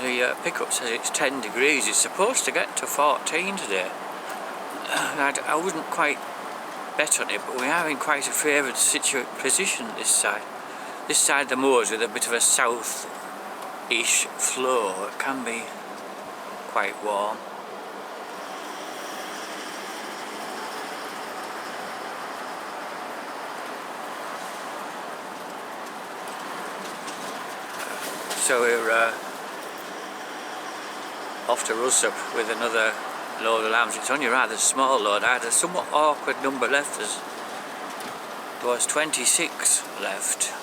The pickup says it's 10 degrees. It's supposed to get to 14 today. I wouldn't quite bet on it, but we are in quite a favoured position this side. This side of the moors with a bit of a south-ish flow, it can be quite warm. So we're off to Ruswarp with another load of lambs. It's only a rather small load. I had a somewhat awkward number left. There was 26 left.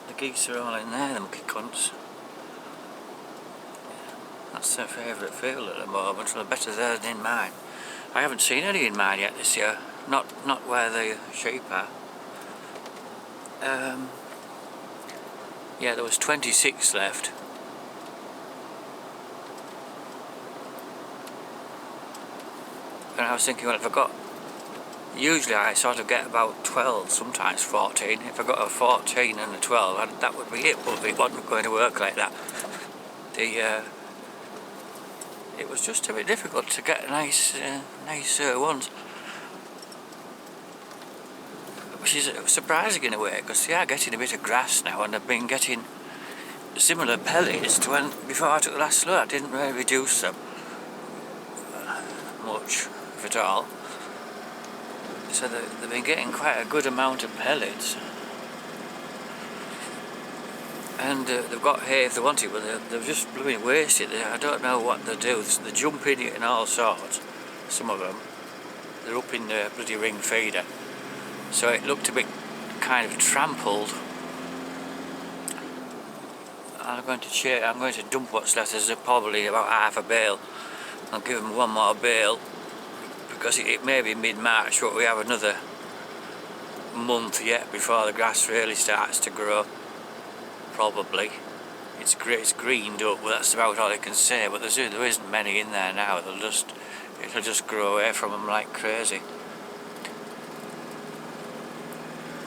The geese are all in there, the monkey cunts. That's their favourite field at the moment, well, better there than in mine. I haven't seen any in mine yet this year, not where the sheep are. Yeah, there was 26 left. And I was thinking, well, if I got... Usually I sort of get about 12, sometimes 14. If I got a 14 and a 12, that would be it, but it wasn't going to work like that. It was just a bit difficult to get nice ones. Which is surprising in a way, because they are getting a bit of grass now, and I've been getting similar pellets to when before I took the last load. I didn't really reduce them much, if at all. So they've been getting quite a good amount of pellets. And they've got hay if they want it, but they've just blooming wasted it. I don't know what they do. They jump in it and all sorts, some of them. They're up in the bloody ring feeder. So it looked a bit kind of trampled. I'm going to dump what's left. There's probably about half a bale. I'll give them one more bale, because it may be mid-March, but we have another month yet before the grass really starts to grow. Probably. It's greened up, but that's about all I can say. But there isn't many in there now. It'll just grow away from them like crazy.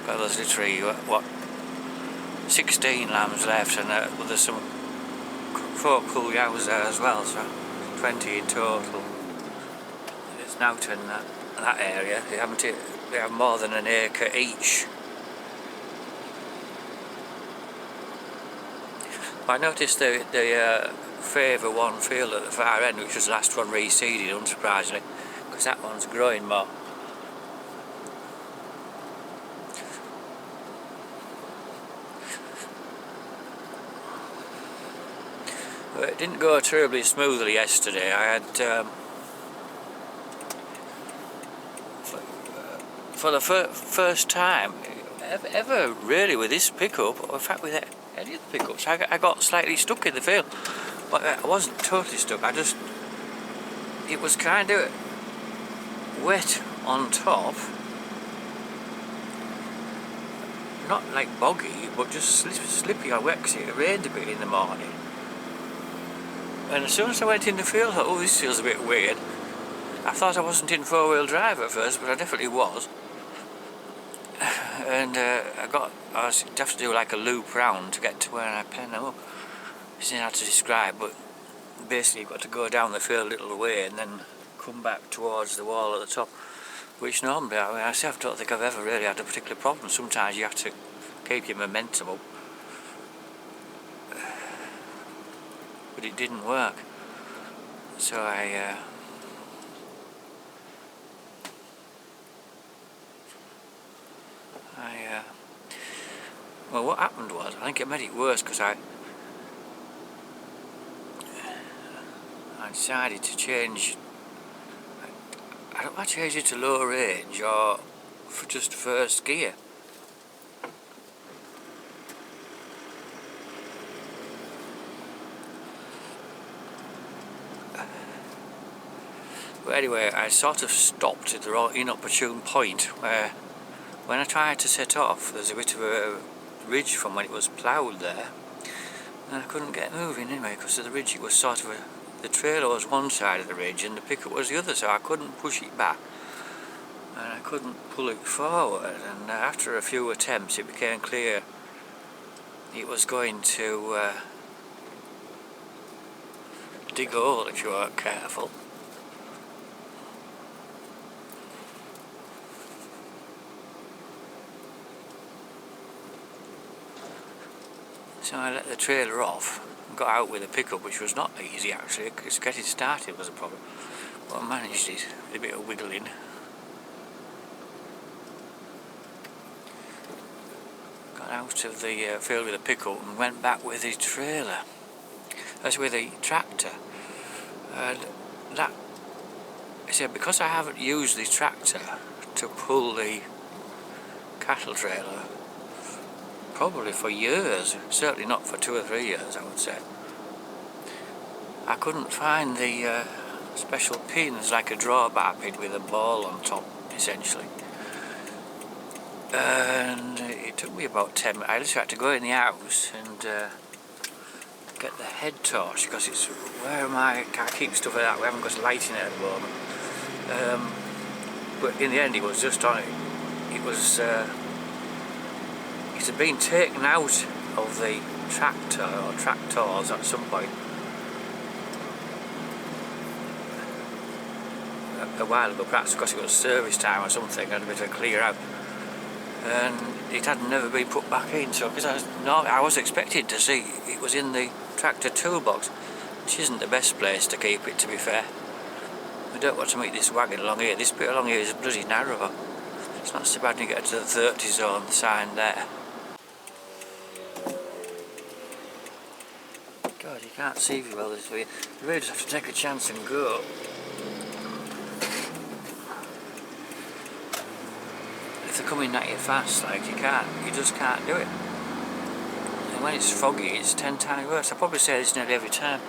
But there's literally, what, 16 lambs left, and well, there's some 4 cool yows there as well, so 20 in total. It's Nowton, that area. They have more than an acre each. I noticed they favour one field at the far end, which was the last one reseeded, unsurprisingly, because that one's growing more. But it didn't go terribly smoothly yesterday. I had for the first time ever really with this pickup, or in fact with any of the pickups, I got slightly stuck in the field. But I wasn't totally stuck. It was kind of wet on top, not like boggy, but just slippy or wet, because it rained a bit in the morning. And as soon as I went in the field, I thought, oh, this feels a bit weird. I thought I wasn't in 4-wheel drive at first, but I definitely was. And I was have to do like a loop round to get to where I pen them up. It's hard to describe, but basically you've got to go down the field a little way and then come back towards the wall at the top. Which normally, I don't think I've ever really had a particular problem. Sometimes you have to keep your momentum up. But it didn't work. So well, what happened was, I think it made it worse, because I decided to change. I don't want to change it to low range or for just first gear. But anyway, I sort of stopped at the inopportune point where, when I tried to set off, there's a bit of a ridge from when it was ploughed there, and I couldn't get moving anyway because of the ridge. It was sort of the trailer was one side of the ridge and the pickup was the other, so I couldn't push it back and I couldn't pull it forward. And after a few attempts, it became clear it was going to dig a hole if you weren't careful. So I let the trailer off and got out with a pickup, which was not easy actually, because getting started was a problem. But I managed it with a bit of wiggling. Got out of the field with a pickup and went back with the trailer. That's with a tractor. And that, I said, because I haven't used the tractor to pull the cattle trailer probably for years, certainly not for 2 or 3 years I would say, I couldn't find the special pins, like a drawbar pin with a ball on top essentially. And it took me about 10 minutes. I just had to go in the house and get the head torch, because it's where I keep stuff like that. We haven't got lighting at the moment. But in the end, it was just on it. It was. It had been taken out of the tractor or tractors at some point a while ago, perhaps because it was service time or something, and a bit of a clear out. And it had never been put back in, so because I was expecting to see it was in the tractor toolbox, which isn't the best place to keep it, to be fair. I don't want to make this wagon along here. This bit along here is bloody narrow. It's not so bad when you get to the 30 zone sign there. God, you can't see very well this way. You really just have to take a chance and go. If they're coming at you fast, like, you just can't do it. And when it's foggy, it's 10 times worse. I probably say this nearly every time,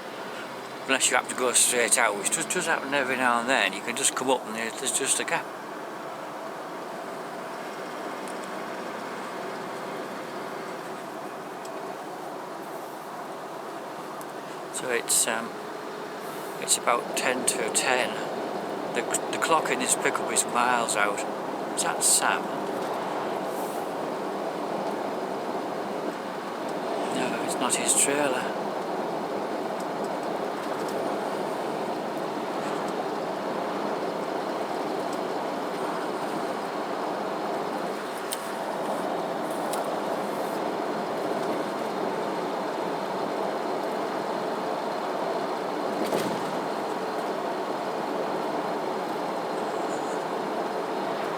unless you have to go straight out, which does happen every now and then. You can just come up and there's just a gap. So it's about 10 to 10. The clock in this pickup is miles out. Is that Sam? No, it's not his trailer.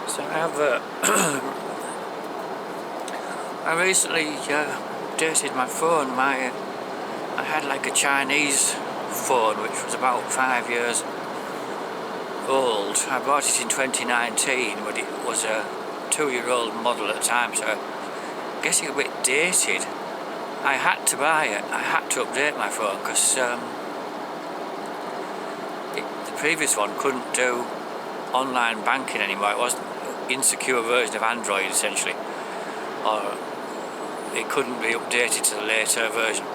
So I recently updated my phone. I had like a Chinese phone which was about 5 years old. I bought it in 2019, but it was a 2-year-old model at the time, so I guess it was a bit dated. I had to buy it. I had to update my phone because the previous one couldn't do online banking anymore. It wasn't insecure version of Android essentially, or it couldn't be updated to the later version.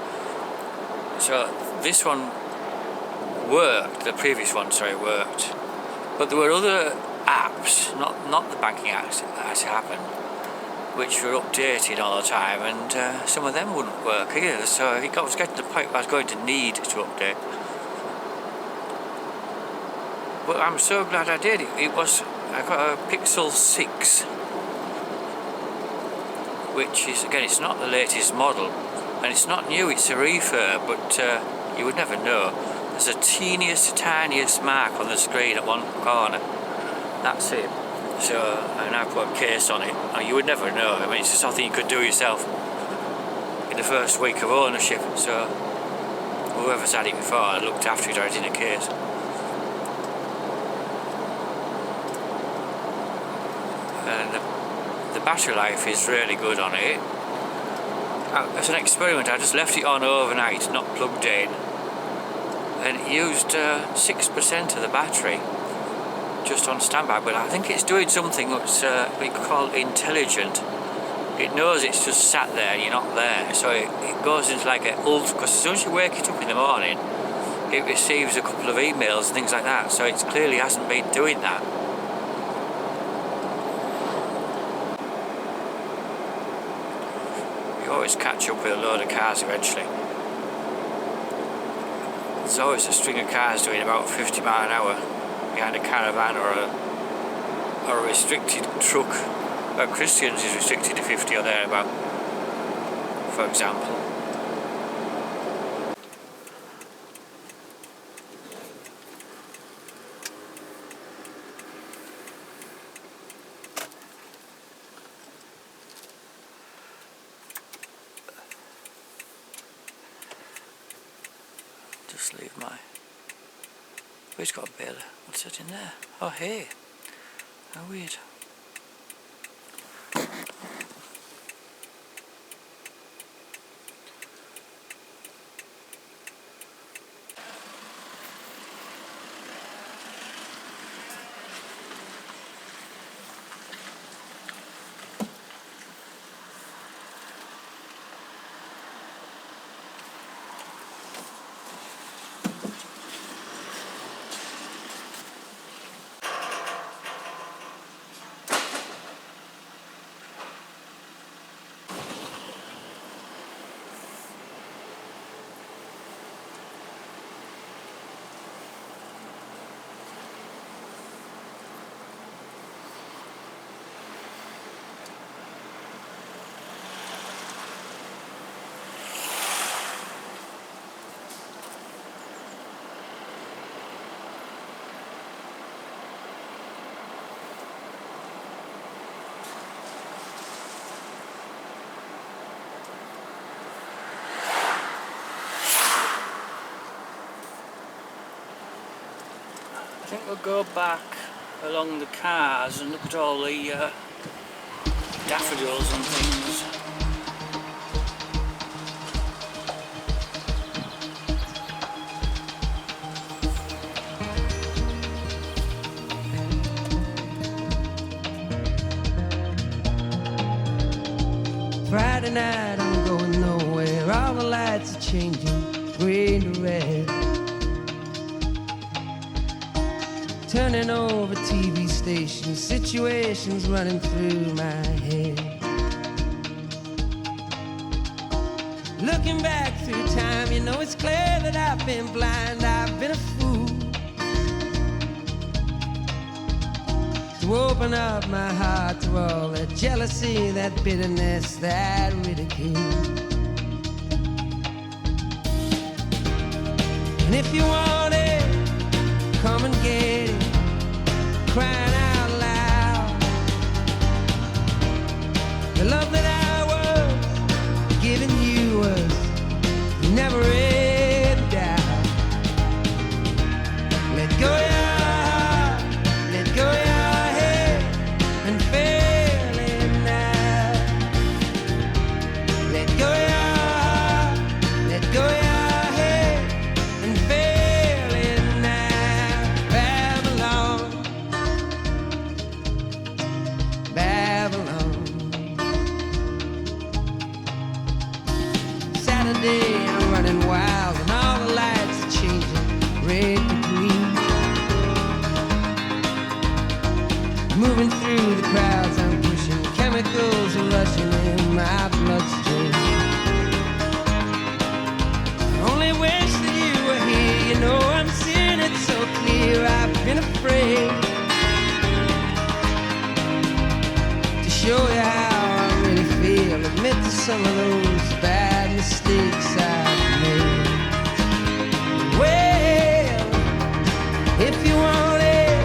So this one worked, the previous one, sorry, worked, but there were other apps, not the banking apps as it happened, which were updated all the time, and some of them wouldn't work either. So I was getting to the point where I was going to need to update. But I'm so glad I did. I got a Pixel 6, which is, again, it's not the latest model, and it's not new, it's a refurb, but you would never know. There's a tiniest mark on the screen at one corner. That's it. So, and I put a case on it. And you would never know. I mean, it's just something you could do yourself in the first week of ownership. So, whoever's had it before looked after it or it's in a case. And the battery life is really good on it. As an experiment, I just left it on overnight, not plugged in, and it used 6% of the battery just on standby. But I think it's doing something that's we call intelligent. It knows it's just sat there and you're not there, so it goes into like an ultra, because as soon as you wake it up in the morning, it receives a couple of emails and things like that, so it clearly hasn't been doing that. You always catch up with a load of cars eventually. There's always a string of cars doing about 50 mile an hour behind a caravan or a restricted truck. Well, Christians is restricted to 50 or thereabout, for example. Just leave my... Oh, he's got a baler. What's that in there? Oh, hey. How weird. I think we'll go back along the cars and look at all the daffodils and things. Friday night, I'm going nowhere. All the lights are changing, green to red. Turning over TV stations, situations running through my head. Looking back through time, you know it's clear that I've been blind, I've been a fool to open up my heart to all that jealousy, that bitterness, that ridicule. And if you want it, come and get it, crying out loud. The love that I was giving you was never in doubt. Let go your heart, let go your head, and feel it now. Let go your heart, let go your head, and feel it now. Babylon, Babylon. Saturday, I'm running wild, and all the lights are changing, red to green. Moving through the crowds, I'm pushing, chemicals are rushing in my bloodstream. I only wish that you were here, you know I'm seeing it so clear. I've been afraid to show you how I really feel, admit to some of those bad mistakes I've made. Well, if you want it,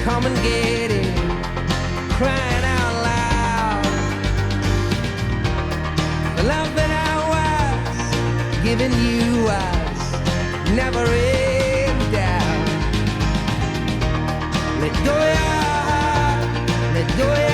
come and get it, crying out loud. The love that I was giving you was never in doubt. Let go your heart, let go your